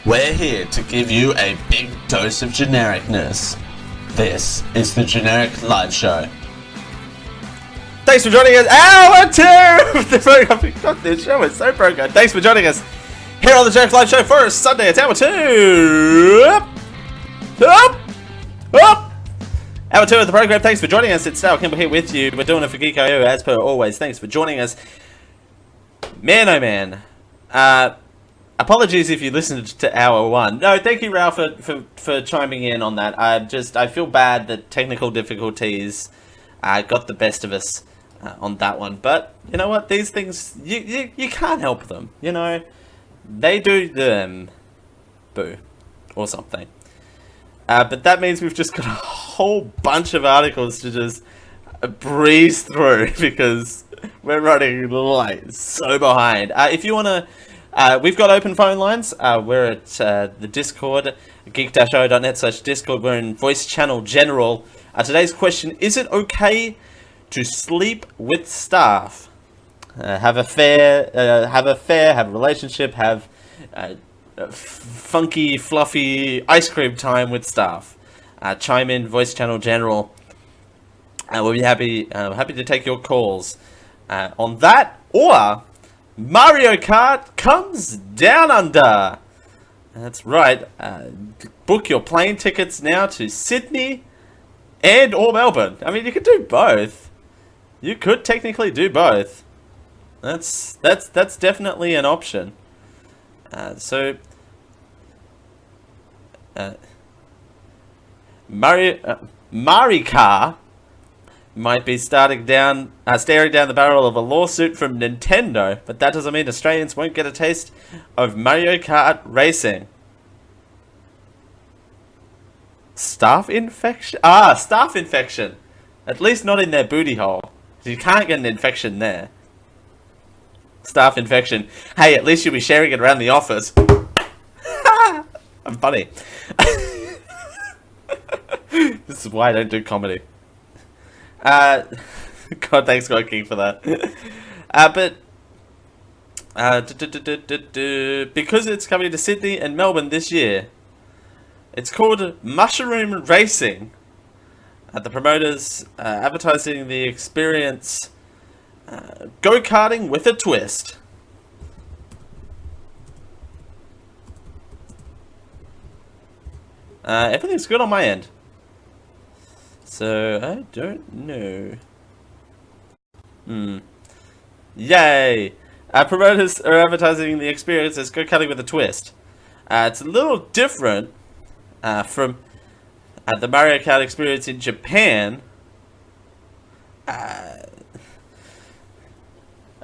We're here to give you a big dose of genericness. This is the Generic Live Show. Thanks for joining us. Hour 2 of the program. God, this show is so broken. Thanks for joining us here on the Generic Live Show for Sunday. It's hour 2. Hour 2 of the program. Thanks for joining us. It's Sal Kimball here with you. We're doing it for Geek.io as per always. Thanks for joining us. Man, oh man. Apologies if you listened to hour 1. No, thank you, Ralph, for chiming in on that. I feel bad that technical difficulties got the best of us on that one. But you know what? These things, you can't help them. You know, they do them. Boo. Or something. But that means we've just got a whole bunch of articles to just breeze through because we're running like so behind. If you want to... we've got open phone lines. We're at the Discord, geek-o.net/Discord. We're in voice channel general. Today's question, is it okay to sleep with staff? Have a relationship, have funky, fluffy ice cream time with staff. Chime in, voice channel general. We'll be happy to take your calls on that, or... Mario Kart comes down under. That's right. Book your plane tickets now to Sydney and or Melbourne. I mean, you could do both. You could technically do both. That's definitely an option. Marika might be staring down the barrel of a lawsuit from Nintendo, but that doesn't mean Australians won't get a taste of Mario Kart racing. Staph infection? Staph infection. At least not in their booty hole. You can't get an infection there. Staph infection. Hey, at least you'll be sharing it around the office. I'm funny. This is why I don't do comedy. God, thanks, God King, for that. Because it's coming to Sydney and Melbourne this year, it's called Mushroom Racing. The promoters advertising the experience, go-karting with a twist. Everything's good on my end. So, I don't know. Yay! Promoters are advertising the experience as go-karting with a twist. It's a little different from the Mario Kart experience in Japan.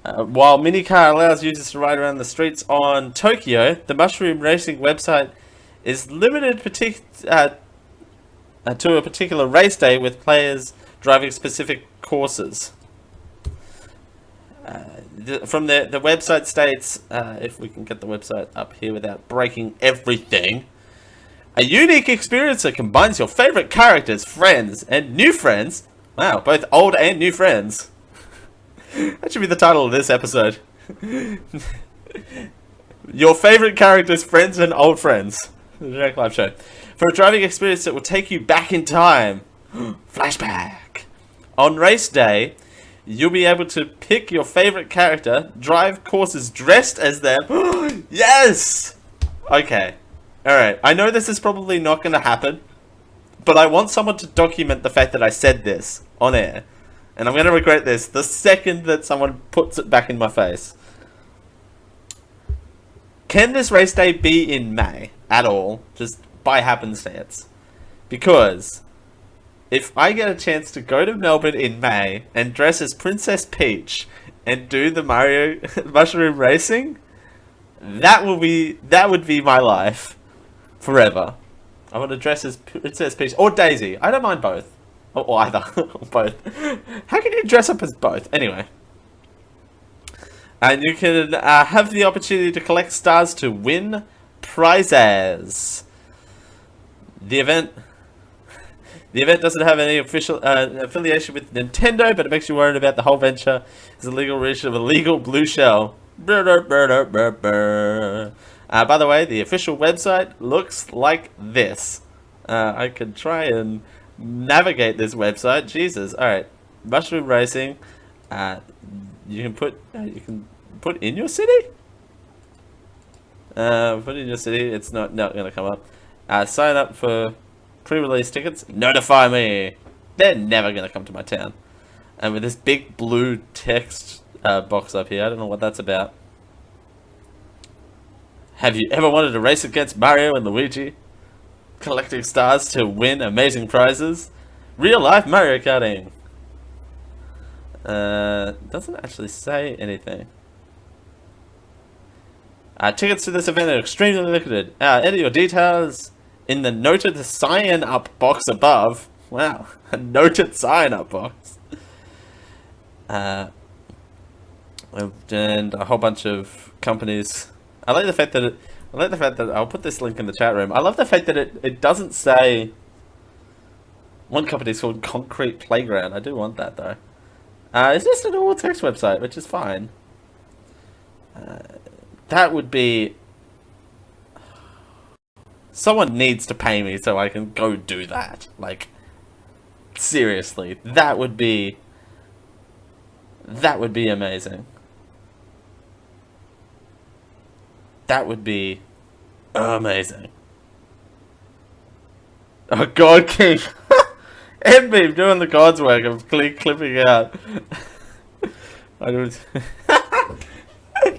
While Minicar allows users to ride around the streets on Tokyo, the Mushroom Racing website is limited to a particular race day with players driving specific courses. From the website states, if we can get the website up here without breaking everything, a unique experience that combines your favorite characters, friends, and new friends. Wow, both old and new friends. That should be the title of this episode. Your favorite characters, friends, and old friends. The Generic Live Show. For a driving experience that will take you back in time. Flashback. On race day, you'll be able to pick your favorite character, drive courses dressed as them. Yes! Okay. Alright, I know this is probably not going to happen, but I want someone to document the fact that I said this on air. And I'm going to regret this the second that someone puts it back in my face. Can this race day be in May at all? Just by happenstance. Because if I get a chance to go to Melbourne in May and dress as Princess Peach and do the Mario Mushroom Racing, that would be my life forever. I want to dress as Princess Peach or Daisy. I don't mind both. Or either. Both. How can you dress up as both? Anyway. And you can have the opportunity to collect stars to win prizes. The event doesn't have any official affiliation with Nintendo, but it makes you worried about the whole venture. It's a legal reach of a legal blue shell. By the way, the official website looks like this. I could try and navigate this website. Jesus. All right. Mushroom Racing. You can put in your city. Put in your city. It's not going to come up. Sign up for pre-release tickets. Notify me. They're never going to come to my town. And with this big blue text box up here, I don't know what that's about. Have you ever wanted to race against Mario and Luigi? Collecting stars to win amazing prizes? Real life Mario Karting. Doesn't actually say anything. Tickets to this event are extremely limited. Enter your details in the noted sign up box above. Wow, a noted sign up box. And a whole bunch of companies. I like the fact that I'll put this link in the chat room. I love the fact that it doesn't say. One company's called Concrete Playground. I do want that though. It's just a normal text website, which is fine. That would be. Someone needs to pay me so I can go do that. Like, seriously, that would be amazing. That would be amazing. Oh, God King. Endbeam doing the God's work of clipping out. I don't.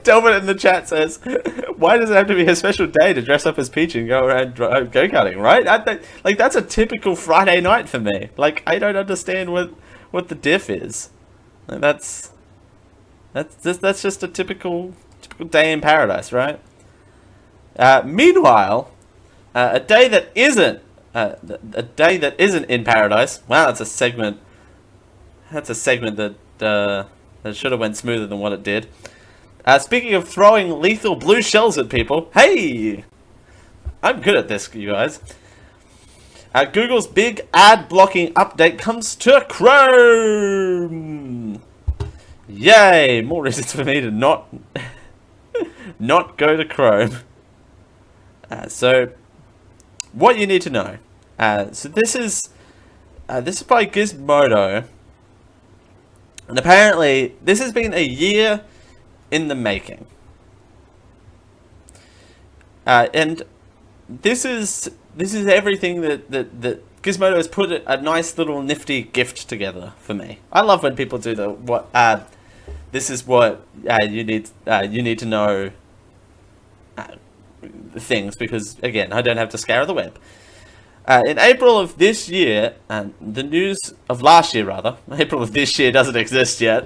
Delvin in the chat says, why does it have to be a special day to dress up as Peach and go around go-karting, right? Like, that's a typical Friday night for me. Like, I don't understand what the diff is. Like, that's just a typical day in paradise, right? Meanwhile, a day that isn't in paradise. Wow, that's a segment. That's a segment that should have went smoother than what it did. Speaking of throwing lethal blue shells at people, hey, I'm good at this, you guys. Google's big ad blocking update comes to Chrome. Yay! More reasons for me to not go to Chrome. So, what you need to know. So this is by Gizmodo, and apparently this has been a year in the making. And this is everything that Gizmodo has put a nice little nifty gift together for me. I love when people do this is what you need to know things, because again, I don't have to scour the web. In April of this year, the news of last year rather, April of this year doesn't exist yet.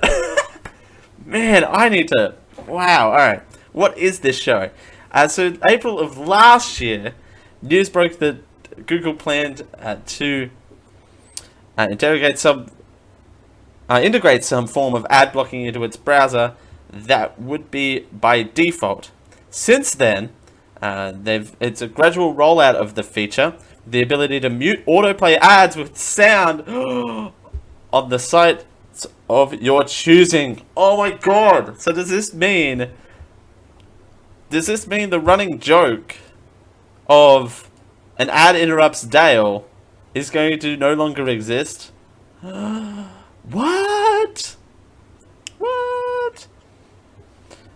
Man, I need to. Wow. All right. What is this show? So April of last year, news broke that Google planned to integrate some form of ad blocking into its browser that would be by default. Since then, it's a gradual rollout of the feature, the ability to mute autoplay ads with sound on the site of your choosing. Oh my god! So does this mean the running joke of an ad interrupts Dale is going to no longer exist? What?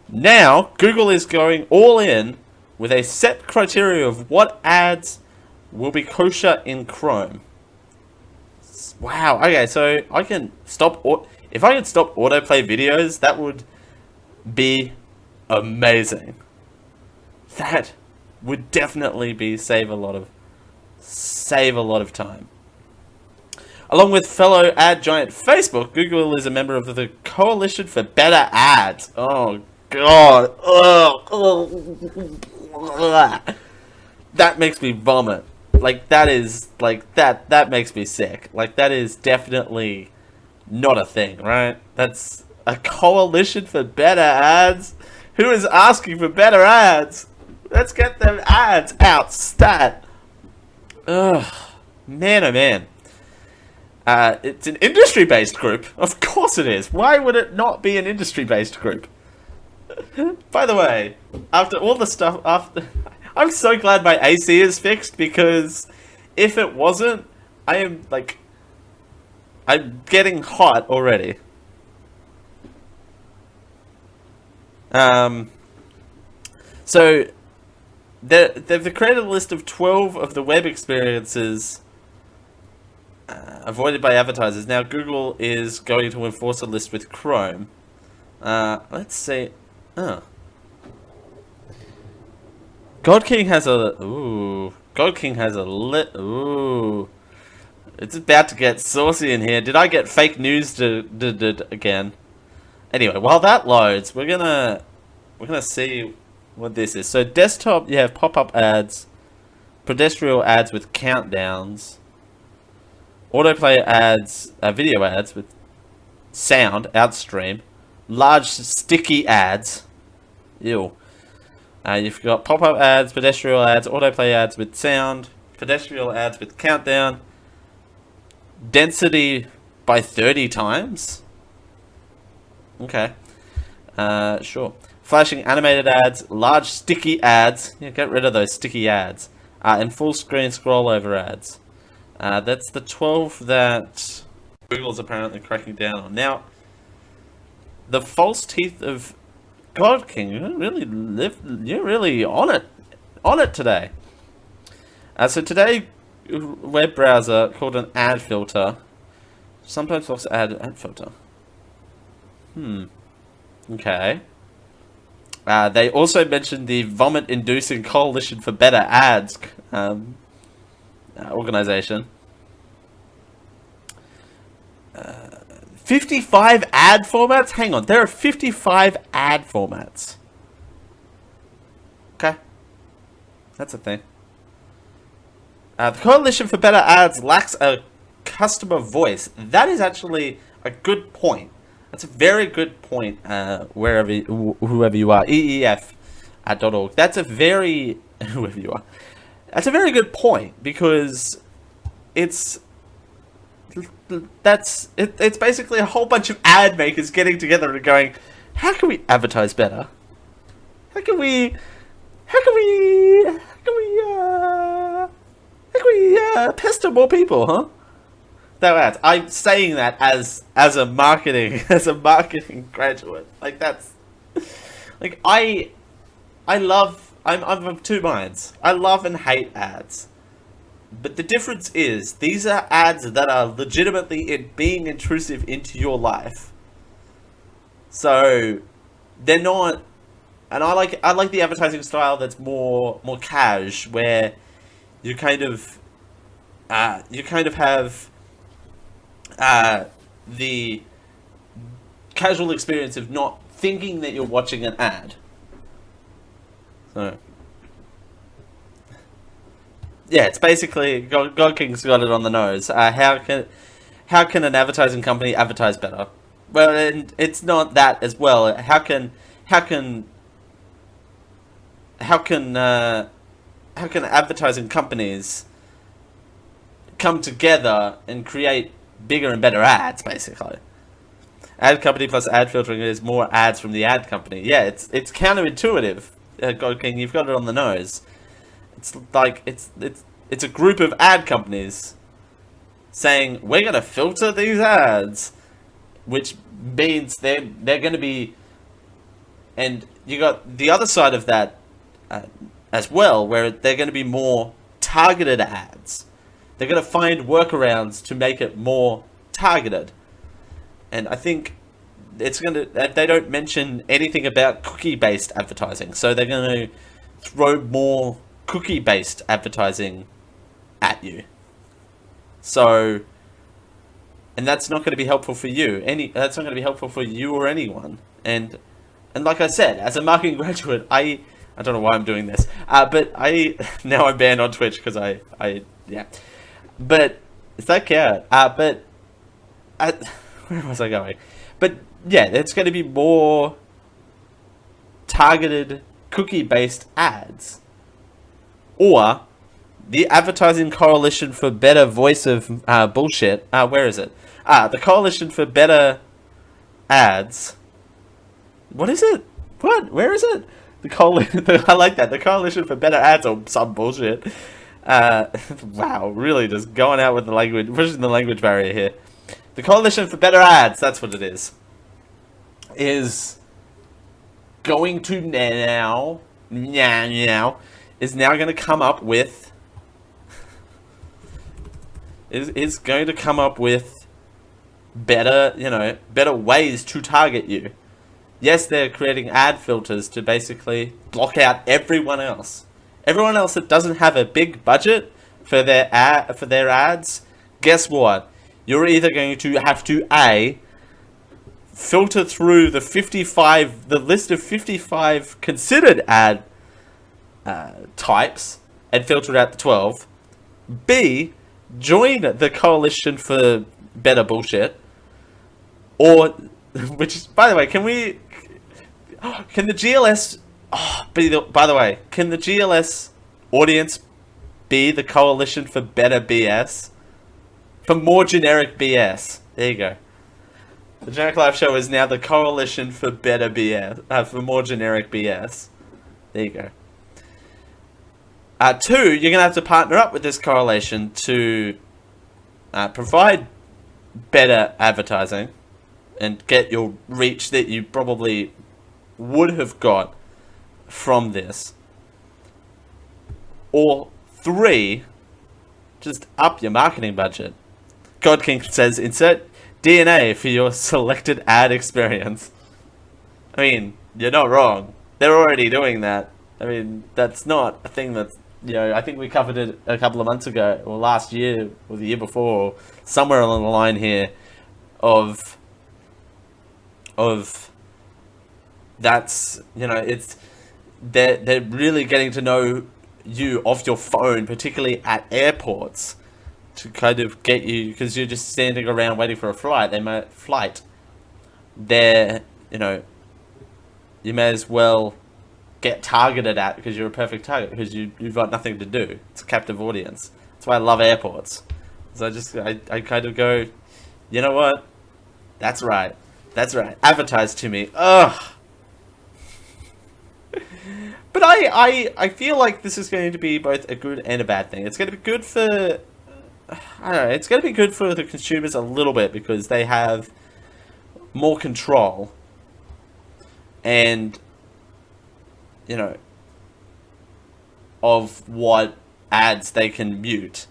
Now, Google is going all in with a set criteria of what ads will be kosher in Chrome. Wow, okay, so I can stop... If I could stop autoplay videos, that would be amazing. That would definitely save a lot of time. Along with fellow ad giant Facebook, Google is a member of the Coalition for Better Ads. Oh god. That makes me vomit. Like, that makes me sick. Like, that is definitely not a thing, right? That's a coalition for better ads. Who is asking for better ads? Let's get them ads out, stat. Ugh, man, oh man. It's an industry-based group. Of course it is. Why would it not be an industry-based group? By the way, after all the stuff, I'm so glad my AC is fixed, because if it wasn't, I'm getting hot already. So they've created a list of 12 of the web experiences avoided by advertisers. Now Google is going to enforce a list with Chrome. Let's see. Oh. God King has a ooh. It's about to get saucy in here. Did I get fake news again? Anyway, while that loads, we're gonna see what this is. So desktop, you have pop-up ads, pedestrian ads with countdowns, autoplay ads, video ads with sound, outstream, large sticky ads. Ew. You've got pop-up ads, pedestrian ads, autoplay ads with sound, pedestrian ads with countdown, density by 30 times. Okay. Sure. Flashing animated ads, large sticky ads. Yeah, get rid of those sticky ads. And full screen scroll over ads. That's the 12 that Google's apparently cracking down on. Now, the false teeth of God King, you're really on it today. So today, web browser called an ad filter sometimes looks ad filter. Okay. They also mentioned the vomit-inducing Coalition for Better Ads organization. 55 ad formats? Hang on, there are 55 ad formats. Okay. That's a thing. The Coalition for Better Ads lacks a customer voice. That is actually a good point. That's a very good point, whoever you are, EEF.org. That's a very, whoever you are. That's a very good point, because it's basically a whole bunch of ad makers getting together and going, how can we advertise better? How can we pester more people, huh? No ads. I'm saying that as a marketing graduate. Like, that's like I'm of two minds. I love and hate ads. But the difference is, these are ads that are legitimately being intrusive into your life. So they're not, and I like the advertising style that's more cash, where you kind of have the casual experience of not thinking that you're watching an ad. So yeah, it's basically God King's got it on the nose. How can an advertising company advertise better? Well, and it's not that as well. How can advertising companies come together and create bigger and better ads, basically? Ad company plus ad filtering is more ads from the ad company. Yeah, it's counterintuitive. God King, you've got it on the nose. It's like it's a group of ad companies saying, we're gonna filter these ads, which means they're gonna be, and you got the other side of that as well, where they're gonna be more targeted ads. They're gonna find workarounds to make it more targeted, and I think it's gonna. They don't mention anything about cookie-based advertising, so they're gonna throw more cookie-based advertising at you. So, and that's not going to be helpful for you. That's not going to be helpful for you or anyone. And like I said, as a marketing graduate, I don't know why I'm doing this, but now I'm banned on Twitch because yeah. But it's like, yeah. But where was I going? But yeah, it's going to be more targeted cookie-based ads. Or the Advertising Coalition for Better Voice of Bullshit. Where is it? The Coalition for Better Ads. What is it? What? Where is it? I like that. The Coalition for Better Ads or some bullshit. Wow, really just going out with the language, pushing the language barrier here. The Coalition for Better Ads, that's what it is going to now going to come up with is going to come up with better ways to target you. Yes, they're creating ad filters to basically block out everyone else. Everyone else that doesn't have a big budget for their ads, guess what? You're either going to have to filter through the list of 55 considered ad types and filter out the 12. B, join the Coalition for Better Bullshit. Or, which is, by the way, can the GLS, can the GLS audience be the Coalition for Better BS? For more generic BS. There you go. The Generic Live Show is now the Coalition for Better BS, for more generic BS. There you go. 2, you're going to have to partner up with this coalition to provide better advertising and get your reach that you probably would have got from this. Or 3, just up your marketing budget. God King says, insert DNA for your selected ad experience. I mean, you're not wrong. They're already doing that. I mean, that's not a thing that's, I think we covered it a couple of months ago, or last year, or the year before, or somewhere along the line here, of that's, it's, they're really getting to know you off your phone, particularly at airports, to kind of get you, because you're just standing around waiting for a flight. They're, you may as well get targeted at because you're a perfect target, because you've got nothing to do. It's a captive audience. That's why I love airports. So I kind of go, you know what? That's right. Advertise to me. Ugh. But I feel like this is going to be both a good and a bad thing. It's going to be good for, I don't know, it's going to be good for the consumers a little bit because they have more control and, of what ads they can mute.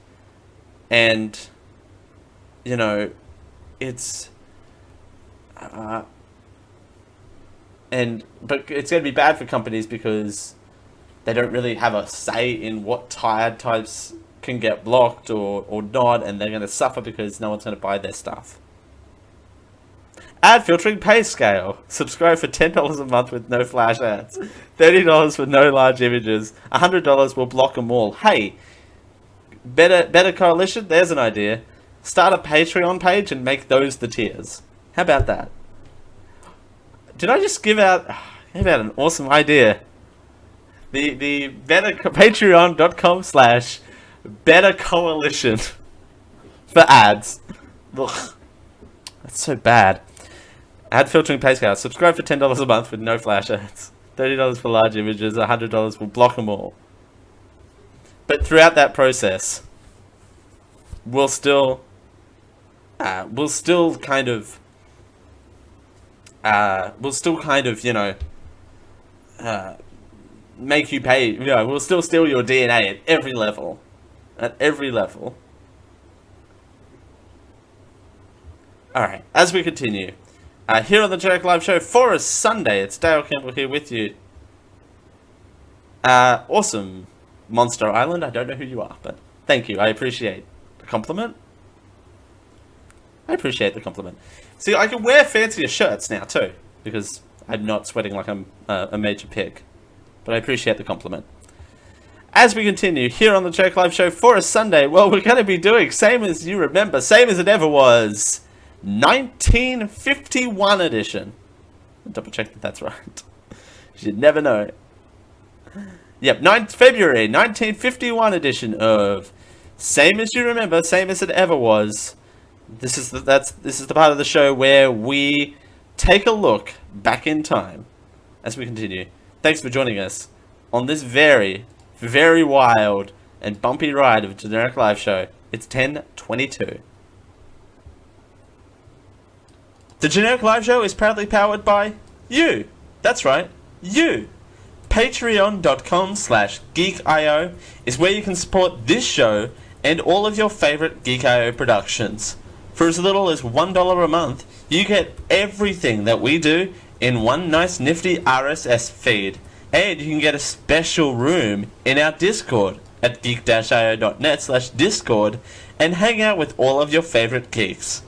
And, it's, but it's going to be bad for companies because they don't really have a say in what ad types can get blocked or not, and they're going to suffer because no one's going to buy their stuff. Ad filtering pay scale. Subscribe for $10 a month with no flash ads. $30 for no large images. $100 will block them all. Hey, better coalition? There's an idea. Start a Patreon page and make those the tiers. How about that? Did I just give out an awesome idea? The better patreon.com/better coalition for ads. Ugh, that's so bad. Ad filtering pay scale. Subscribe for $10 a month with no flash ads. $30 for large images. $100 will block them all. But throughout that process, we'll still kind of, make you pay. We'll still steal your DNA at every level. Alright, as we continue, here on the Generic Live Show for a Sunday, it's Dale Campbell here with you. Awesome, Monster Island. I don't know who you are, but thank you. I appreciate the compliment. See, I can wear fancier shirts now too, because I'm not sweating like I'm a major pig. But I appreciate the compliment. As we continue here on the Generic Live Show for a Sunday, well, we're going to be doing, same as you remember, same as it ever was, 1951 edition. Double check that that's right. You'd never know. Yep, 9th February 1951 edition of Same As You Remember, Same As It Ever Was. This is the part of the show where we take a look back in time as we continue. Thanks for joining us on this very, very wild and bumpy ride of Generic Live Show. It's 10:22. The Generic Live Show is proudly powered by you. That's right, you. Patreon.com/GeekIO is where you can support this show and all of your favorite Geek.io productions. For as little as $1 a month, you get everything that we do in one nice nifty RSS feed. And you can get a special room in our Discord at geek-io.net/discord and hang out with all of your favorite geeks.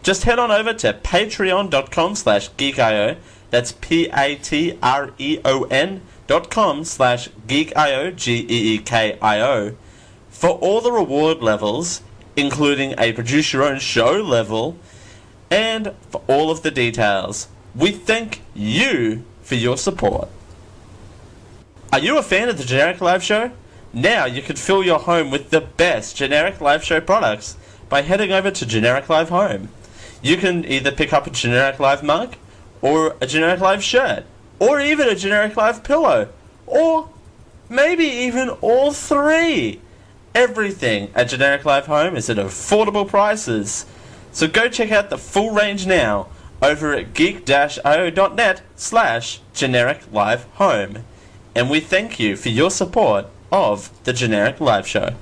Just head on over to patreon.com/geekio. That's patreon.com/geekio, GEEKIO, for all the reward levels, including a produce your own show level, and for all of the details. We thank you for your support. Are you a fan of the Generic Live Show? Now you can fill your home with the best Generic Live Show products by heading over to Generic Live Home. You can either pick up a Generic Live mug, or a Generic Live shirt, or even a Generic Live pillow, or maybe even all three. Everything at Generic Live Home is at affordable prices. So go check out the full range now over at geek-io.net/Generic Live Home. And we thank you for your support of the Generic Live Show.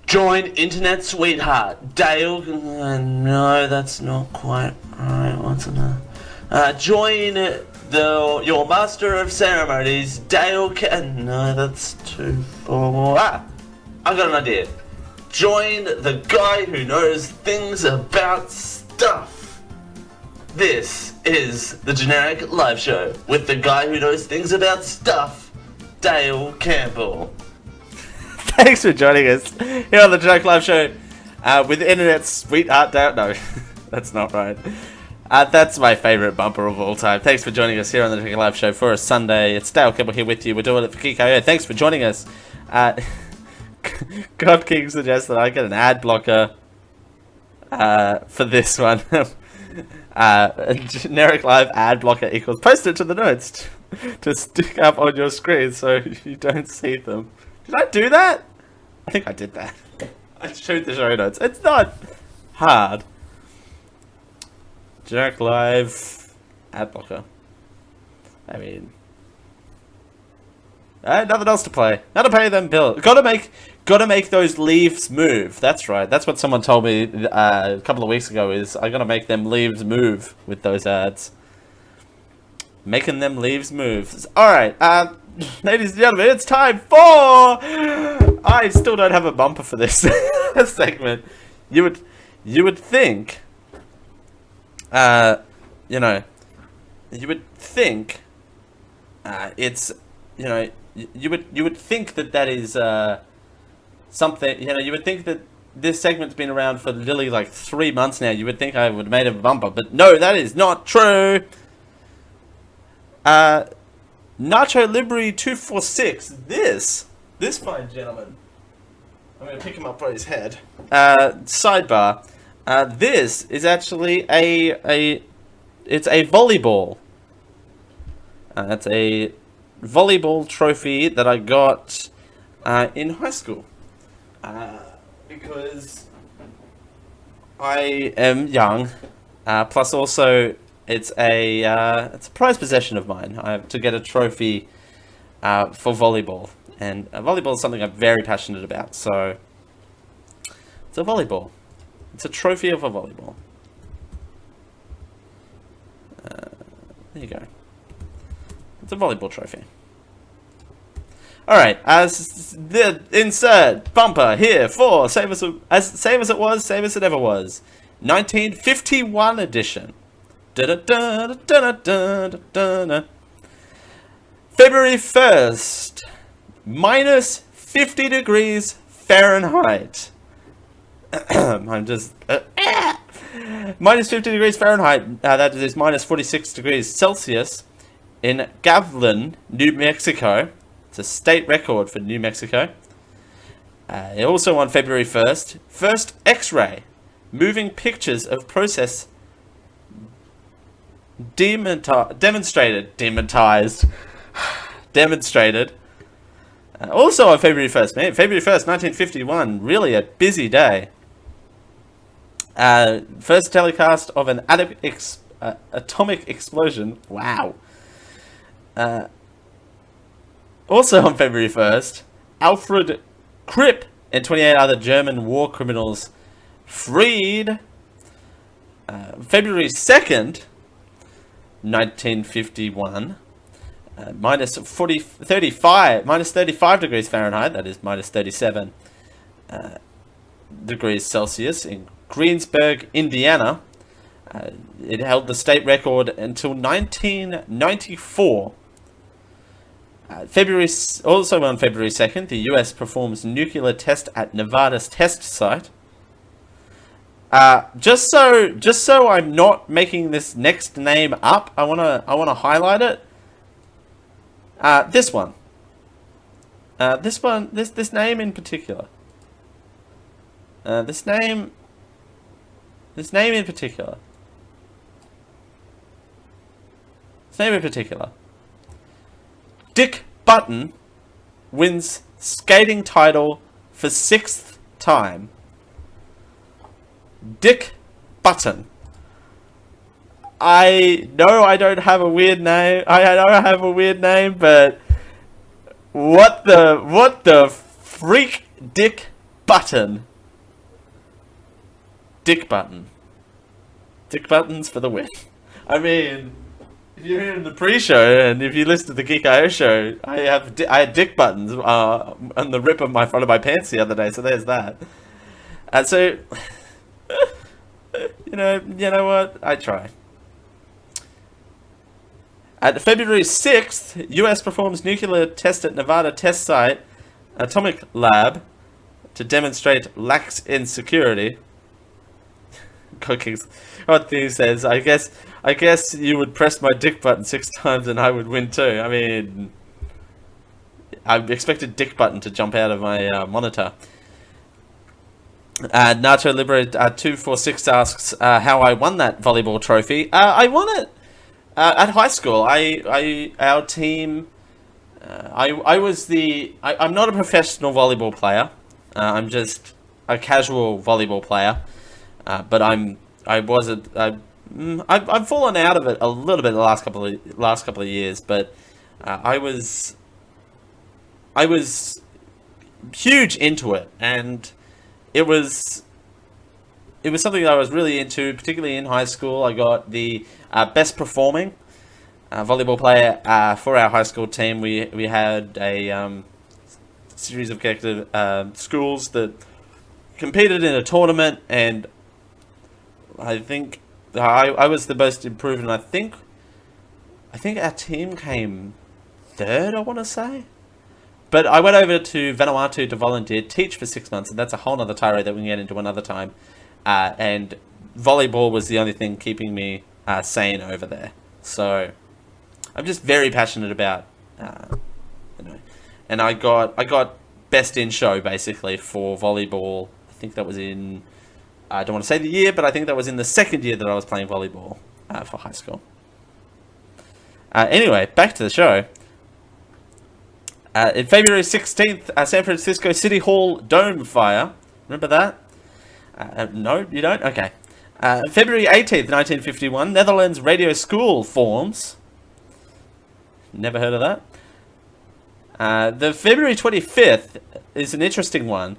Join internet sweetheart Dale. No, that's not quite right. What's another? Join your master of ceremonies, Dale. No, that's too far. I got an idea. Join the guy who knows things about stuff. This is the Generic Live Show with the guy who knows things about stuff, Dale Campbell. Thanks for joining us here on the Generic Live Show with internet sweetheart Dale. No, that's not right. That's my favourite bumper of all time. Thanks for joining us here on the Generic Live Show for a Sunday. It's Dale Campbell here with you. We're doing it for Geek.io. Thanks for joining us. God King suggests that I get an ad blocker for this one. A Generic Live ad blocker equals. Post it to the notes to stick up on your screen so you don't see them. Did I do that? I think I did that. I showed the show notes. It's not hard. Generic Live ad blocker. I mean, nothing else to play. Not to pay them bills. Gotta make those leaves move. That's right. That's what someone told me a couple of weeks ago. Is I gotta make them leaves move with those ads. Making them leaves move. All right. Ladies and gentlemen, it's time for... I still don't have a bumper for this segment. You would think... you would think... it's... you would think that is... something... You would think that this segment's been around for literally like 3 months now. You would think I would have made a bumper. But no, that is not true. Nacho Libre 246. This fine gentleman. I'm going to pick him up by his head. Sidebar. This is actually it's a volleyball. It's a volleyball trophy that I got in high school. Because I am young. Plus also it's a prized possession of mine. I have to get a trophy for volleyball, and volleyball is something I'm very passionate about. So it's a volleyball. It's a trophy of a volleyball. There you go. It's a volleyball trophy. All right, as the insert bumper here for Save Us It Was, Save Us It Ever Was, 1951 edition. Da-da-da-da-da-da-da-da. February 1st, minus 50 degrees Fahrenheit. I'm just minus 50 degrees Fahrenheit. That is minus 46 degrees Celsius in Gavlin, New Mexico. It's a state record for New Mexico. Also on February 1st, first X-ray, moving pictures of process demonstrated. Also on February 1st, man, February 1st, 1951, really a busy day. First telecast of an atomic explosion. Wow. Also on February 1st, Alfred Kripp and 28 other German war criminals freed. February 2nd, 1951, minus 35 degrees Fahrenheit, that is minus 37 degrees Celsius in Greensburg, Indiana. It held the state record until 1994. Also on February 2nd, the US performs nuclear test at Nevada's test site. Just so I'm not making this next name up, I wanna highlight it. This name in particular. This name in particular. Dick Button wins skating title for 6th time. Dick Button. I know I don't have a weird name. I know I have a weird name, but what the freak, Dick Button. Dick Button. Dick Buttons for the win. I mean, if you're here in the pre-show and if you listen to the Geek.io show, I had Dick Buttons on the rip of my front of my pants the other day, so there's that. So, you know what? I try. At February 6th, US performs nuclear test at Nevada test site, atomic lab, to demonstrate lax insecurity. Cookies. What he says, I guess you would press my dick button 6 times and I would win too. I mean, I expected Dick Button to jump out of my monitor. Nacho Libre 246 asks how I won that volleyball trophy. I won it at high school. Our team. I'm not a professional volleyball player. I'm just a casual volleyball player. But I've fallen out of it a little bit the last couple of years. But I was huge into it, and it was something that I was really into, particularly in high school. I got the best performing volleyball player for our high school team. We had a series of collective schools that competed in a tournament, and I think I was the most improved, and I think our team came third, I want to say. But I went over to Vanuatu to volunteer, teach for 6 months, and that's a whole other tirade that we can get into another time. And volleyball was the only thing keeping me sane over there. So I'm just very passionate about, And I got best in show basically for volleyball. I think that was in, I don't want to say the year, but I think that was in the second year that I was playing volleyball for high school. Anyway, back to the show. In February 16th, San Francisco City Hall dome fire. Remember that? No, you don't? Okay. February 18th, 1951, Netherlands Radio School forms. Never heard of that. The February 25th is an interesting one.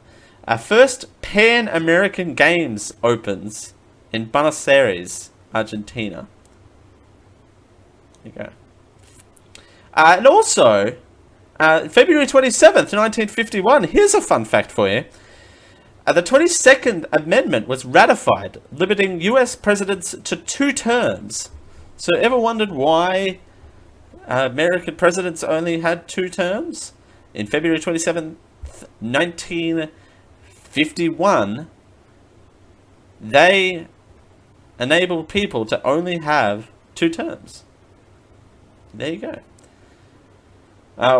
First Pan American Games opens in Buenos Aires, Argentina. There you go. And also, February 27th, 1951. Here's a fun fact for you. The 22nd Amendment was ratified, limiting US presidents to 2 terms. So ever wondered why American presidents only had 2 terms? In February 27th, 1951, they enabled people to only have 2 terms. There you go.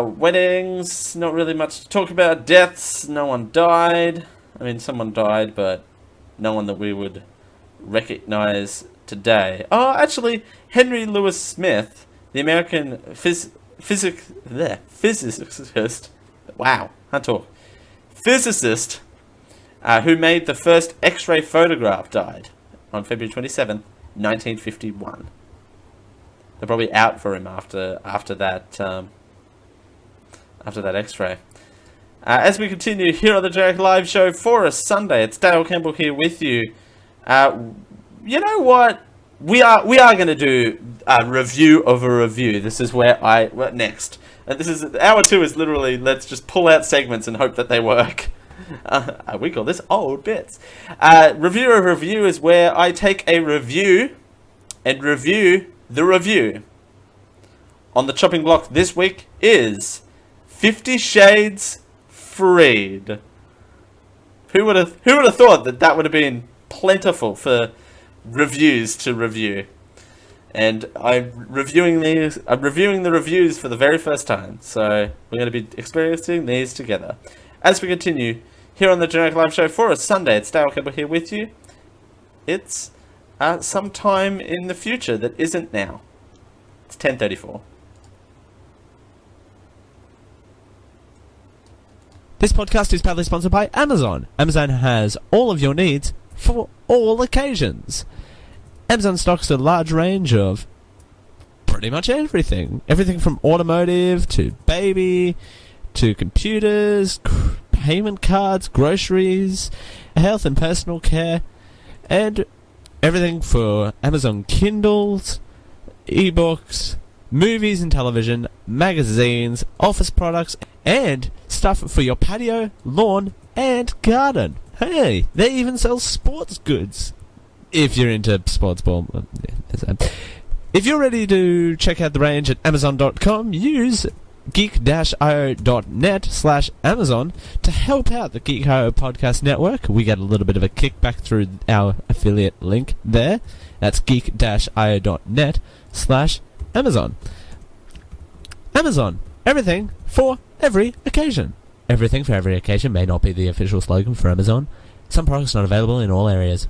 Weddings, not really much to talk about. Deaths, no one died. I mean, someone died, but no one that we would recognize today. Oh, actually, Henry Louis Smith, the American physicist. Wow, can't talk. Physicist, who made the first X-ray photograph, died on February 27th, 1951. They're probably out for him after that X-ray. As we continue here on the Generic Live Show for a Sunday, it's Dale Campbell here with you. You know what? We are going to do a review of a review. This is where next. And this is hour 2 is literally let's just pull out segments and hope that they work. We call this old bits. Review of review is where I take a review and review the review. On the chopping block this week is 50 Shades Freed. Who would have thought that would have been plentiful for reviews to review? And I'm reviewing the reviews for the very first time. So we're going to be experiencing these together. As we continue here on the Generic Live Show for a Sunday, it's Dale Campbell here with you. It's sometime in the future that isn't now. It's 10:34. This podcast is proudly sponsored by Amazon. Amazon has all of your needs for all occasions. Amazon stocks a large range of pretty much everything. Everything from automotive to baby to computers, payment cards, groceries, health and personal care, and everything for Amazon Kindles, ebooks, movies and television, magazines, office products, and stuff for your patio, lawn, and garden. Hey, they even sell sports goods. If you're into sports ball. If you're ready to check out the range at Amazon.com, use geek-io.net/Amazon to help out the Geek.io podcast network. We get a little bit of a kickback through our affiliate link there. That's geek-io.net/Amazon. Amazon. Everything for every occasion. Everything for every occasion may not be the official slogan for Amazon. Some products not available in all areas.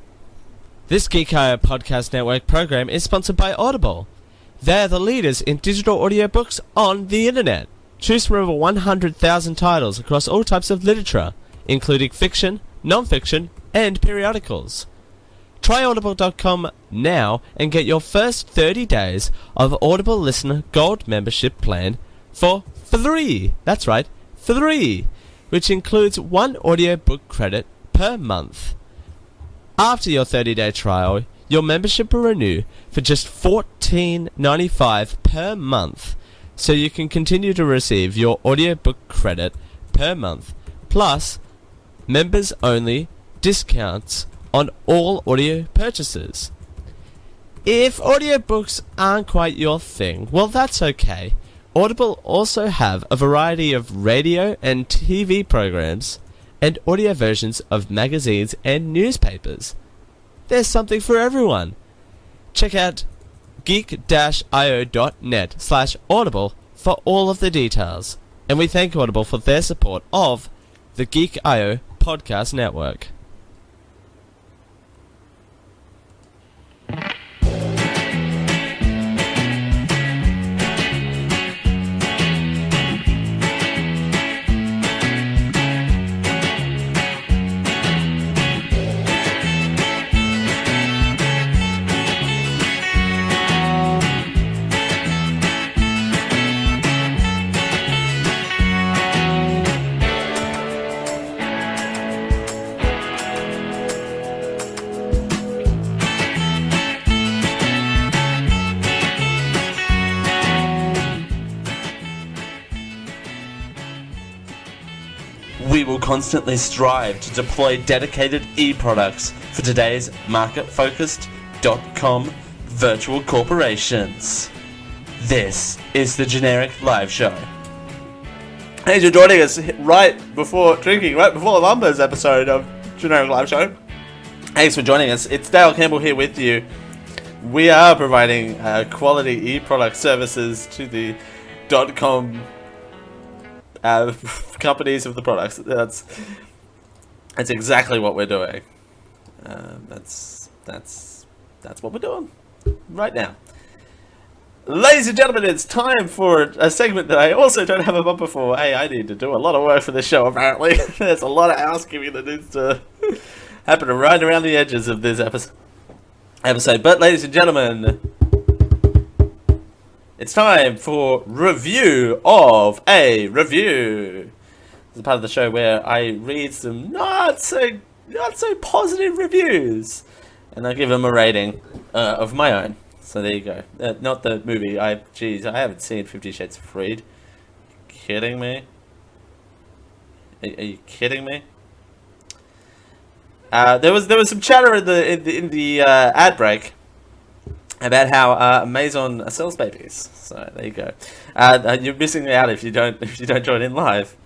This Geek.io podcast network program is sponsored by Audible. They're the leaders in digital audiobooks on the internet. Choose from over 100,000 titles across all types of literature, including fiction, non-fiction, and periodicals. Try Audible.com now and get your first 30 days of Audible Listener Gold membership plan for free. That's right, free, which includes 1 audiobook credit per month. After your 30-day trial, your membership will renew for just $14.95 per month, so you can continue to receive your audiobook credit per month, plus members-only discounts on all audio purchases. If audiobooks aren't quite your thing, well, that's okay. Audible also have a variety of radio and TV programs and audio versions of magazines and newspapers. There's something for everyone. Check out geek-io.net/Audible for all of the details. And we thank Audible for their support of the Geek.io podcast network. will constantly strive to deploy dedicated e-products for today's market-focused .com virtual corporations. This is the Generic Live Show. Thanks for joining us right before the Mumbo's episode of Generic Live Show. Thanks for joining us. It's Dale Campbell here with you. We are providing quality e-product services to the .com companies of the products. That's exactly what we're doing. That's what we're doing right now. Ladies and gentlemen, it's time for a segment that I also don't have a bumper for. Hey, I need to do a lot of work for this show, apparently. There's a lot of housekeeping that needs to happen right around the edges of this episode. But, ladies and gentlemen, it's time for review of a review. This is part of the show where I read some not so positive reviews, and I give them a rating of my own. So there you go. Not the movie. I haven't seen 50 Shades of Freed. Kidding me? Are you kidding me? There was some chatter in the ad break about how Amazon sells babies. So there you go. You're missing out if you don't join in live.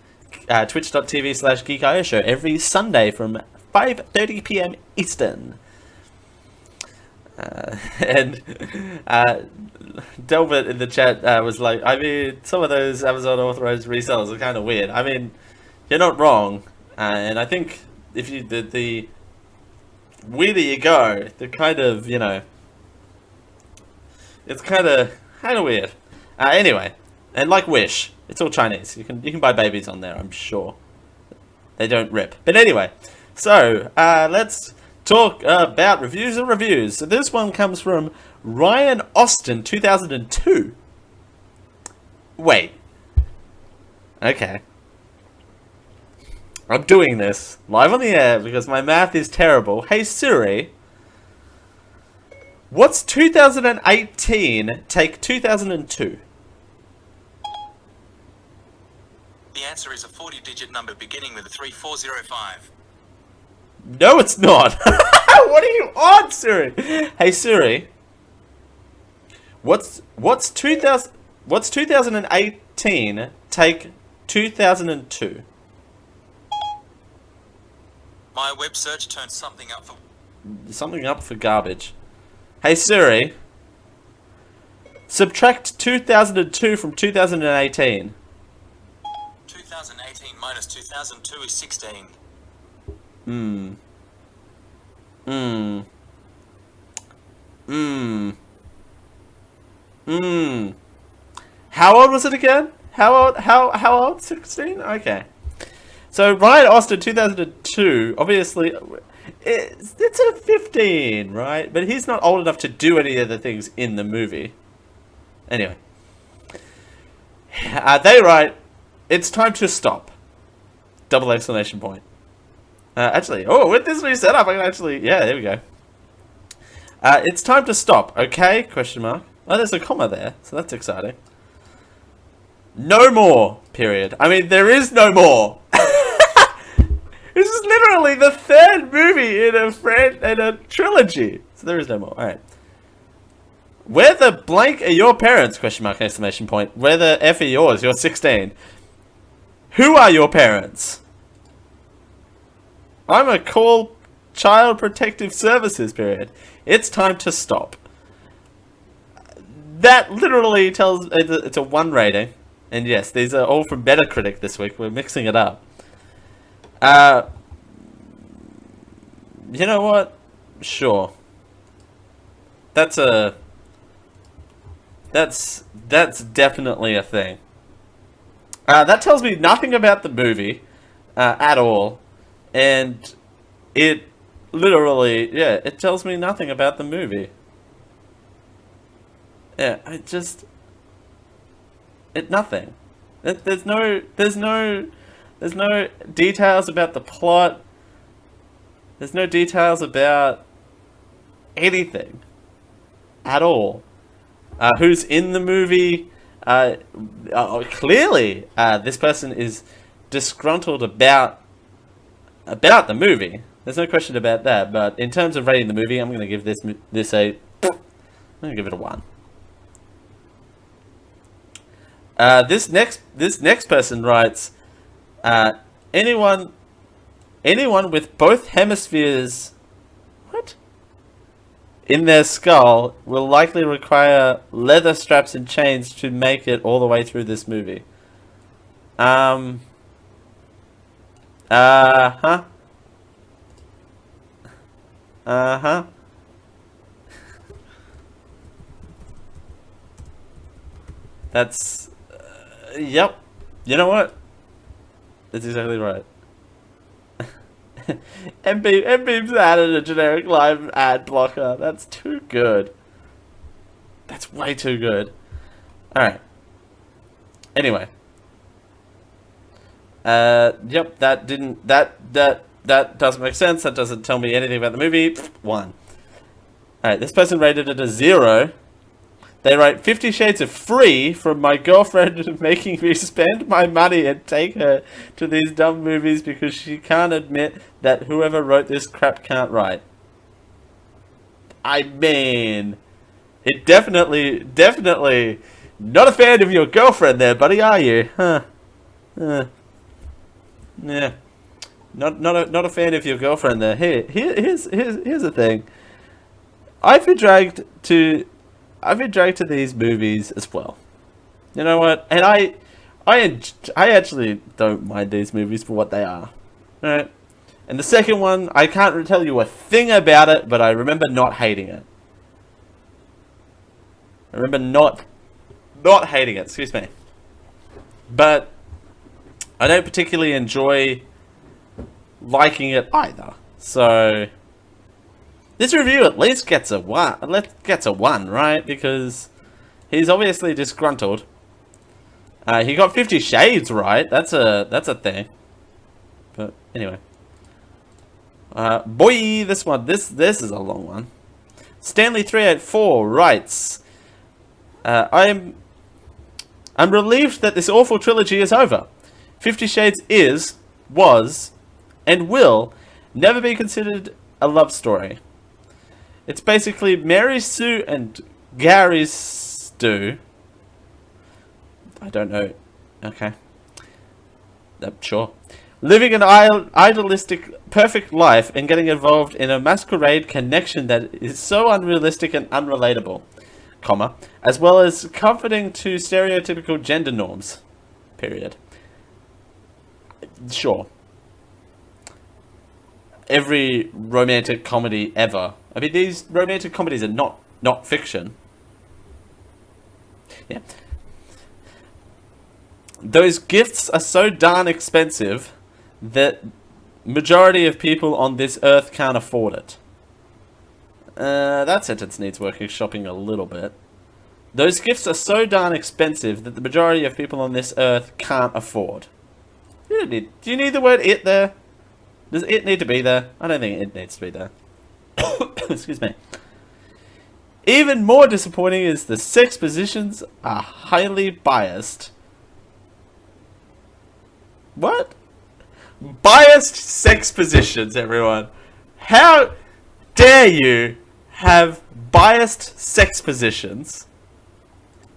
Twitch.tv/Geek.io show every Sunday from 5:30 p.m. Eastern. And Delbert in the chat was like, I mean, some of those Amazon authorized resellers are kind of weird. I mean, you're not wrong, and I think if you the weirder you go, the kind of, you know, it's kind of weird. Anyway, and like Wish, it's all Chinese. You can buy babies on there, I'm sure. They don't rip. But anyway, so let's talk about reviews and reviews. So this one comes from Ryan Austin, 2002. Wait. Okay. I'm doing this live on the air because my math is terrible. Hey Siri, what's 2018 take 2002? The answer is a 40-digit number beginning with a 3405. No, it's not. What are you on, Siri? Hey Siri, what's 2018 take 2002? My web search turned something up for Garbage. Hey Siri, subtract 2002 from 2018. 2018 minus 2002 is 16. How old was it again? How old? 16? Okay. So Ryan Austin, 2002, obviously, it's a 15, right? But he's not old enough to do any of the things in the movie. Anyway. They write, it's time to stop. Double exclamation point. Actually, with this new setup, I can actually, yeah, there we go. It's time to stop, okay? Question mark. Oh, there's a comma there, so that's exciting. No more, period. I mean, there is no more. This is literally the third movie in a trilogy. So there is no more. Alright. Where the blank are your parents? Question mark, exclamation point. Where the F are yours? You're 16. Who are your parents? I'm a call Child Protective Services, period. It's time to stop. That literally tells... It's a 1 rating. And yes, these are all from Metacritic this week. We're mixing it up. You know what? Sure. That's definitely a thing. That tells me nothing about the movie at all, and it literally, yeah, it tells me nothing about the movie. Yeah, nothing. There's no details about the plot. There's no details about anything at all. Who's in the movie? Clearly, this person is disgruntled about about the movie. There's no question about that. But in terms of rating the movie, I'm going to give this a. I'm going to give it a 1. This next person writes, anyone with both hemispheres, what? In their skull will likely require leather straps and chains to make it all the way through this movie. Huh? Uh-huh. That's... yep. You know what? That's exactly right. MBeam's added a generic live ad blocker. That's too good. That's way too good. Alright. Anyway. Yep, that doesn't make sense. That doesn't tell me anything about the movie. 1. Alright, this person rated it a 0. They write 50 Shades of Free from my girlfriend making me spend my money and take her to these dumb movies because she can't admit that whoever wrote this crap can't write. I mean, it definitely not a fan of your girlfriend there, buddy, are you? Huh? Yeah. Not a fan of your girlfriend there. Here's the thing. I've been dragged to these movies as well. You know what? And I actually don't mind these movies for what they are. Right? And the second one, I can't tell you a thing about it, but I remember not hating it. I remember not hating it, excuse me. But I don't particularly enjoy liking it either. So this review at least gets a 1. Gets a 1, right? Because he's obviously disgruntled. He got 50 Shades right. That's a thing. But anyway, boy, this is a long one. Stanley384 writes, I'm relieved that this awful trilogy is over. 50 Shades was, and will never be considered a love story. It's basically Mary Sue and Gary Stu. I don't know. Okay. Sure. Living an idealistic, perfect life and getting involved in a masquerade connection that is so unrealistic and unrelatable, comma, as well as comforting to stereotypical gender norms. Period. Sure. Every romantic comedy ever. I mean, these romantic comedies are not fiction. Yeah. Those gifts are so darn expensive that majority of people on this earth can't afford it. That sentence needs workshopping a little bit. Those gifts are so darn expensive that the majority of people on this earth can't afford. Do you need the word it there? Does it need to be there? I don't think it needs to be there. Excuse me. Even more disappointing is the sex positions are highly biased. What? Biased sex positions, everyone. How dare you have biased sex positions?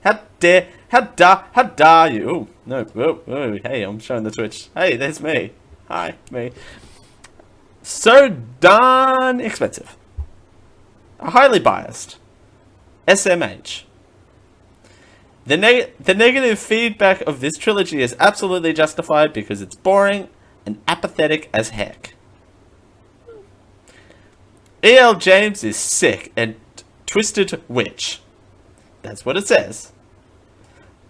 How dare you? Oh, no. Oh, hey, I'm showing the Twitch. Hey, there's me. Hi, me. So darn expensive. Highly biased. SMH. The negative feedback of this trilogy is absolutely justified because it's boring and apathetic as heck. E.L. James is sick and twisted witch. That's what it says.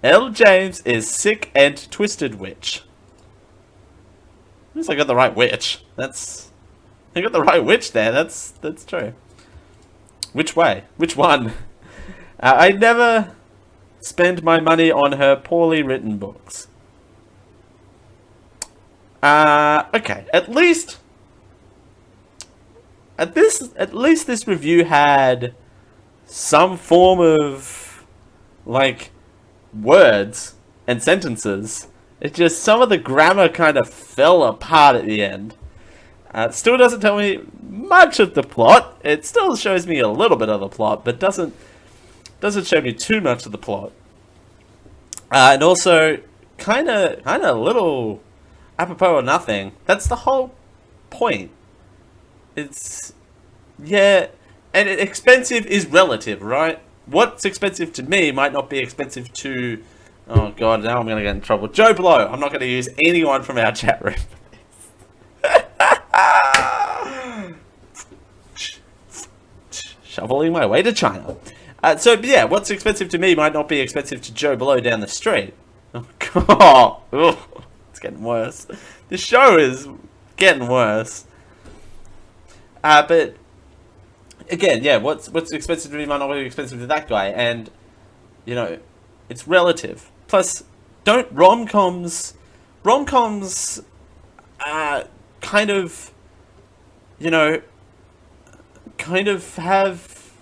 L. James is sick and twisted witch. At least I got the right witch. I got the right witch there. That's true. Which way? Which one? I never spend my money on her poorly written books. Okay. At least this review had some form of like words and sentences. It's just some of the grammar kind of fell apart at the end. It still doesn't tell me much of the plot. It still shows me a little bit of the plot, but doesn't show me too much of the plot. And also, kind of a little apropos of nothing. That's the whole point. It's, yeah, and expensive is relative, right? What's expensive to me might not be expensive to, oh god, now I'm going to get in trouble. Joe Blow. I'm not going to use anyone from our chat room. Shoveling my way to China. So yeah, what's expensive to me might not be expensive to Joe Blow down the street. Oh god, it's getting worse. This show is getting worse. But again, yeah, what's expensive to me might not be expensive to that guy, and you know, it's relative. Plus, don't rom-coms kind of, you know, kind of have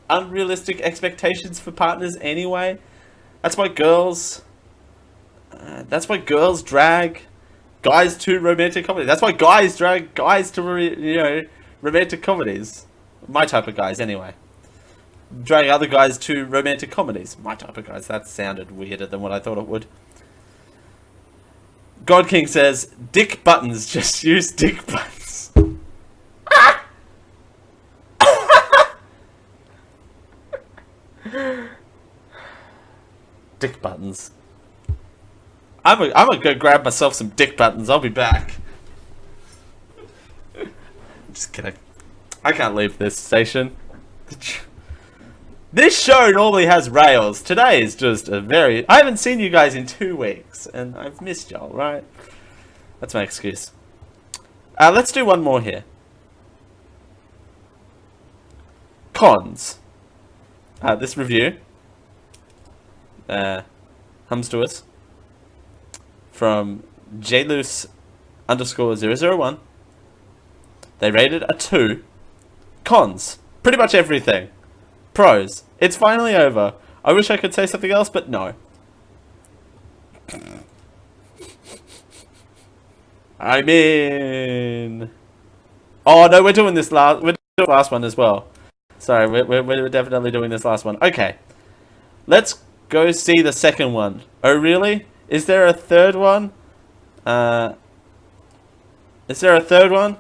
unrealistic expectations for partners anyway. That's why girls drag guys to romantic comedies. That's why guys drag guys to romantic comedies. My type of guys, anyway. Drag other guys to romantic comedies. My type of guys. That sounded weirder than what I thought it would. God King says, Dick Buttons, just use Dick Buttons. Dick Buttons. I'm gonna go grab myself some Dick Buttons. I'll be back. Just kidding. I can't leave this station. This show normally has rails. Today is just I haven't seen you guys in 2 weeks, and I've missed y'all, right? That's my excuse. Let's do one more here. Cons. This review comes to us from jloose_001. They rated a 2. Cons. Pretty much everything. Pros. It's finally over. I wish I could say something else, but no. I mean... Oh, no, we're doing this last one as well. Sorry, we're definitely doing this last one. Okay. Let's go see the second one. Oh, really? Is there a third one? Is there a third one?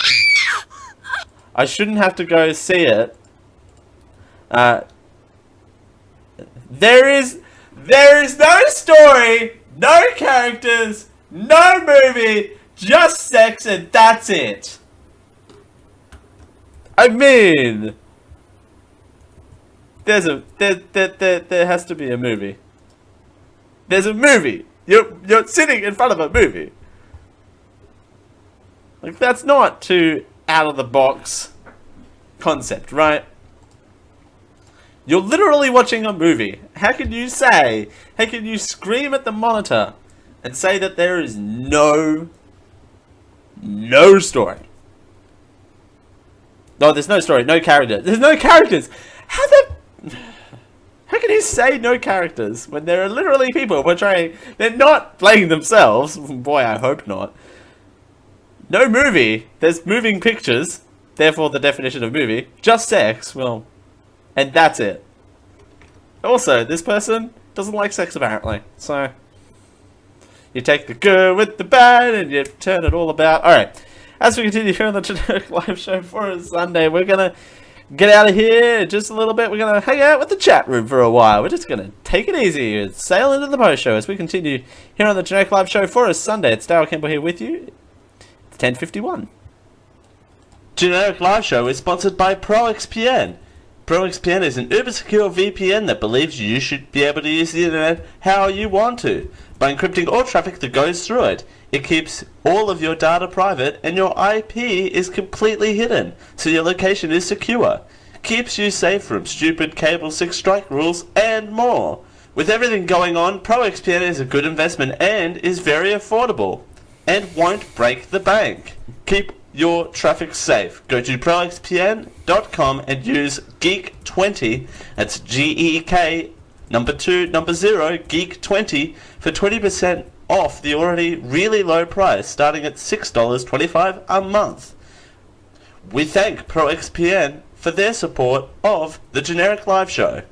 I shouldn't have to go see it. There is no story, no characters, no movie, just sex, and that's it. I mean, there has to be a movie. There's a movie. You're sitting in front of a movie. Like, that's not too out of the box concept, right? You're literally watching a movie. How can you scream at the monitor and say that there is no story? No, there's no story, no character. There's no characters. How can you say no characters when there are literally people portraying? They're not playing themselves. Boy, I hope not. No movie. There's moving pictures. Therefore, the definition of movie. Just sex. Well, and that's it. Also, this person doesn't like sex apparently. So, you take the good with the bad and you turn it all about. Alright, as we continue here on the Generic Live Show for Sunday, we're going to get out of here in just a little bit. We're going to hang out with the chat room for a while. We're just going to take it easy and sail into the post show as we continue here on the Generic Live Show for Sunday. It's Darryl Campbell here with you. It's 10:51. Generic Live Show is sponsored by ProXPN. ProXPN is an uber-secure VPN that believes you should be able to use the internet how you want to, by encrypting all traffic that goes through it. It keeps all of your data private and your IP is completely hidden, so your location is secure. Keeps you safe from stupid cable 6 strike rules and more. With everything going on, ProXPN is a good investment and is very affordable, and won't break the bank. Keep your traffic safe. Go to proxpn.com and use GEEK20, that's GEEK, number 0, GEEK20, for 20% off the already really low price starting at $6.25 a month. We thank ProXPN for their support of the Generic Live Show.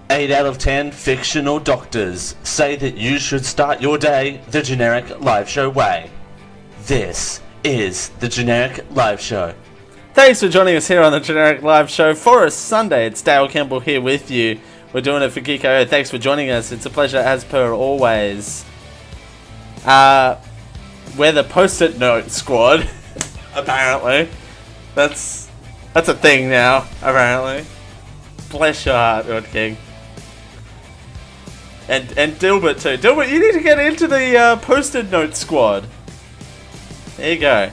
Eight out of 10 fictional doctors say that you should start your day the Generic Live Show way. This is the Generic Live Show. Thanks for joining us here on the Generic Live Show for a Sunday. It's Dale Campbell here with you. We're doing it for Geeko. Thanks for joining us. It's a pleasure as per always. We're the Post-it Note Squad, apparently. That's a thing now, apparently. Bless your heart, God King. And Dilbert too. Dilbert, you need to get into the Post-it Note Squad. There you go.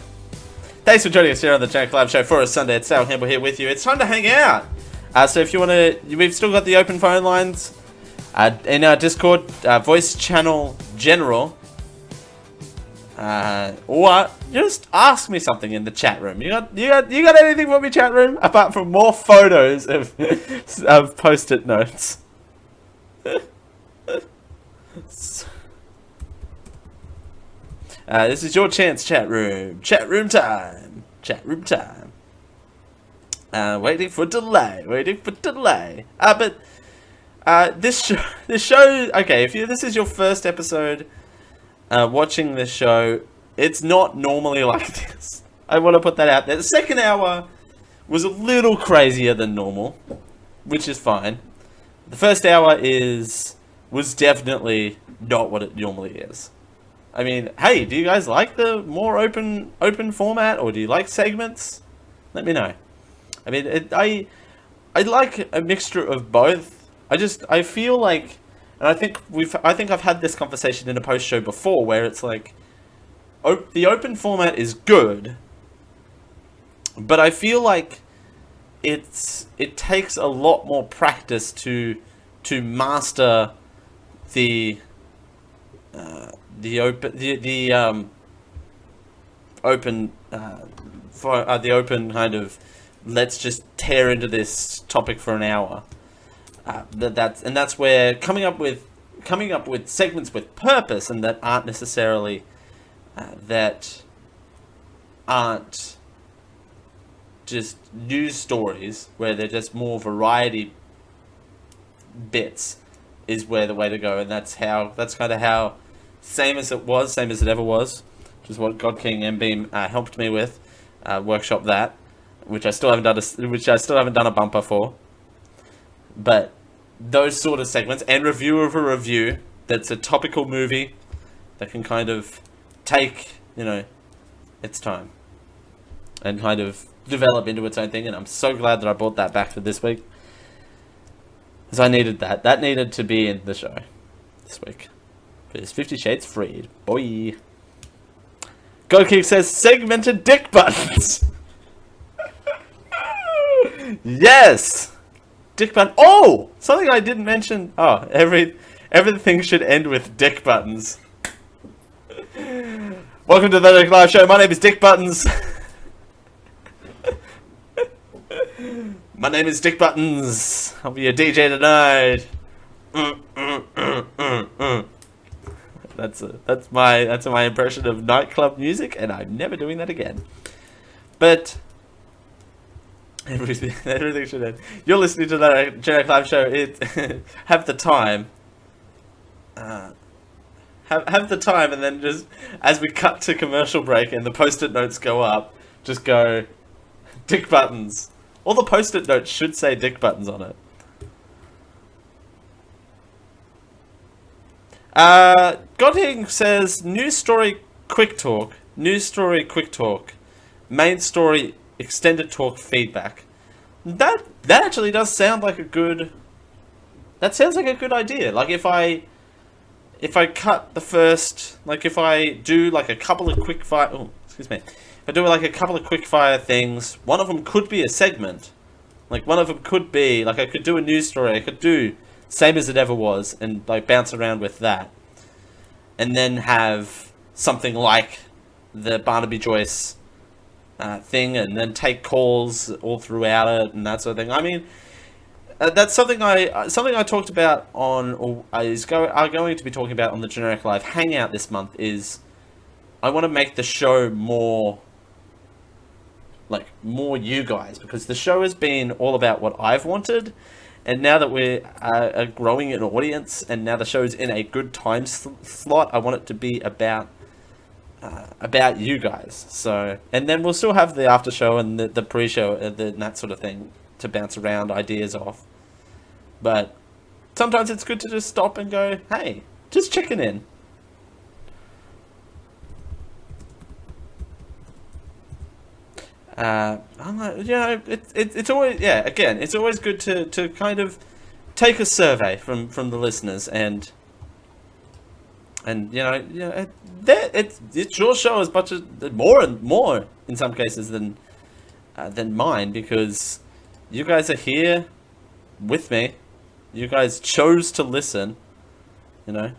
Thanks for joining us here on the Generic Live Show for a Sunday. It's Dale Campbell here with you. It's time to hang out. So if you want to, we've still got the open phone lines in our Discord, voice channel general, or just ask me something in the chat room. You got anything for me, chat room, apart from more photos of Post-it notes? This is your chance, chat room. Chat room time. Chat room time. Waiting for delay. But this show. Okay, if this is your first episode watching this show, it's not normally like this. I want to put that out there. The second hour was a little crazier than normal, which is fine. The first hour was definitely not what it normally is. I mean, hey, do you guys like the more open format, or do you like segments? Let me know. I mean, I like a mixture of both. I feel like, and I think I've had this conversation in a post show before, where it's like, the open format is good, but I feel like it takes a lot more practice to master the open kind of, let's just tear into this topic for an hour. That's where coming up with segments with purpose, and that aren't necessarily aren't just news stories, where they're just more variety bits, is where the way to go. And that's kind of how same as it ever was, which is what God King and Beam helped me with, workshop that, which I still haven't done a bumper for. But those sort of segments, and review of a review that's a topical movie that can kind of take, its time and kind of develop into its own thing. And I'm so glad that I brought that back for this week, because I needed that. That needed to be in the show this week. It's 50 Shades Freed, boy. GoKick says segmented dick buttons. Yes, dick button. Oh, something I didn't mention. Oh, everything should end with dick buttons. Welcome to the Generic Live Show. My name is Dick Buttons. My name is Dick Buttons. I'll be your DJ tonight. That's my impression of nightclub music, and I'm never doing that again. But everything should end. You're listening to the Generic Live Show. Have the time. Have the time, and then just as we cut to commercial break and the post-it notes go up, just go Dick Buttons. All the post-it notes should say Dick Buttons on it. Godhing says news story quick talk, news story, quick talk, main story, extended talk, feedback. That actually does sound like a good. That sounds like a good idea. Like if I cut the first, like if I do like a couple of quick fire. Oh, excuse me. If I do like a couple of quick fire things, one of them could be a segment. Like one of them could be like I could do a news story. I could do same as it ever was, and like bounce around with that, and then have something like the Barnaby Joyce thing, and then take calls all throughout it and that sort of thing. I mean, that's something I talked about on, or are going to be talking about on the Generic Live Hangout this month. Is I want to make the show more you guys, because the show has been all about what I've wanted, and now that we're growing an audience, and now the show's in a good time slot, I want it to be about you guys. So, and then we'll still have the after show and the pre-show and that sort of thing to bounce around ideas off. But sometimes it's good to just stop and go, hey, just checking in. It's always, yeah, again, it's always good to kind of take a survey from the listeners, and it's your show as much as more in some cases than mine, because you guys are here with me. You guys chose to listen, Then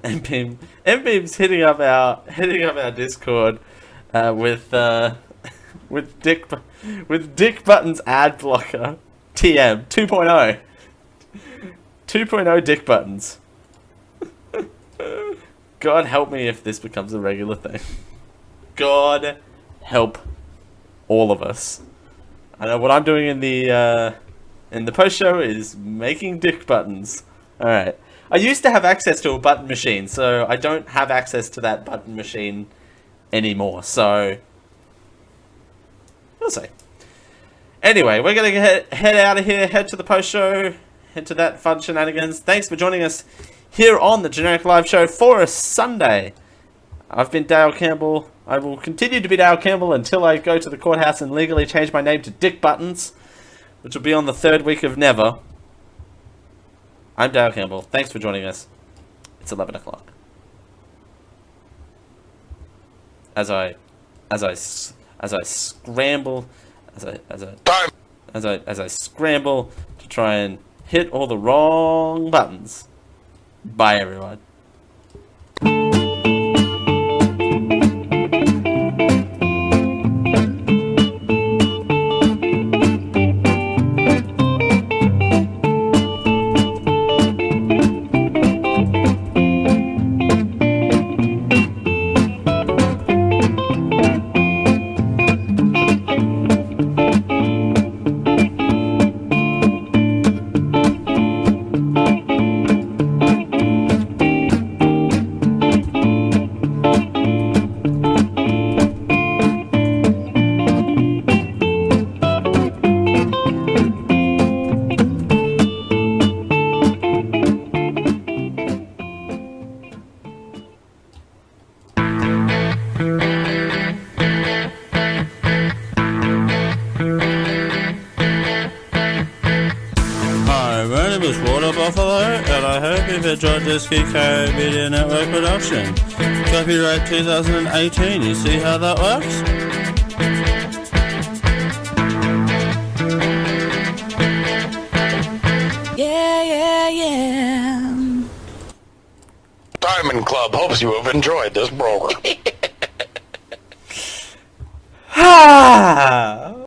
MBeam's hitting up our Discord with Dick Button's ad blocker TM 2.0. 2.0 Dick Buttons. God help me if this becomes a regular thing. God help all of us. I know what I'm doing in the post show is making Dick Buttons. All right. I used to have access to a button machine, so I don't have access to that button machine anymore. So we'll see. Anyway, we're gonna head out of here, head to the post show, head to that fun shenanigans. Thanks for joining us here on the Generic Live Show for a Sunday. I've been Dale Campbell. I will continue to be Dale Campbell until I go to the courthouse and legally change my name to Dick Buttons, which will be on the 3rd week of never. I'm Dale Campbell. Thanks for joining us. It's 11 o'clock. As I scramble to try and hit all the wrong buttons. Bye, everyone. And I hope you've enjoyed this Geeko Media Network production. Copyright 2018, you see how that works? Yeah. Diamond Club hopes you have enjoyed this program.